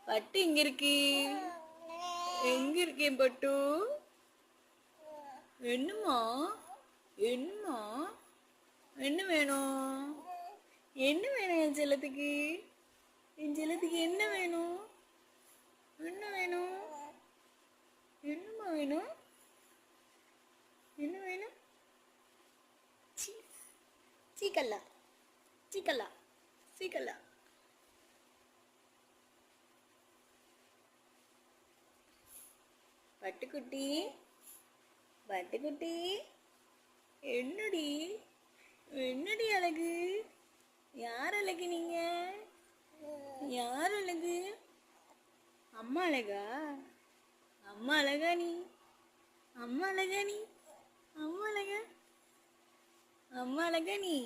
பட்டு இங்க இருக்கு. எங்க இருக்கேன் பட்டு? என்னம்மா? என்னம்மா? என்ன வேணும்? என்ன வேணும் என் செல்லத்துக்கு? என் செல்லத்துக்கு என்ன வேணும்? என்ன வேணும்? என்னம்மா வேணும்? என்ன வேணும்? சீக்கல்லா சீக்கல்லா சீக்கல்லா. பட்டுக்குட்டி பட்டுக்குட்டி என்னடி என்னடி அழகு? யார் அழகு? நீங்க யார் அழகு? அம்மா அழகா? அம்மா அழகா நீ? அம்மா அழகா நீ? அம்மா அழகா? அம்மா அழகா நீ?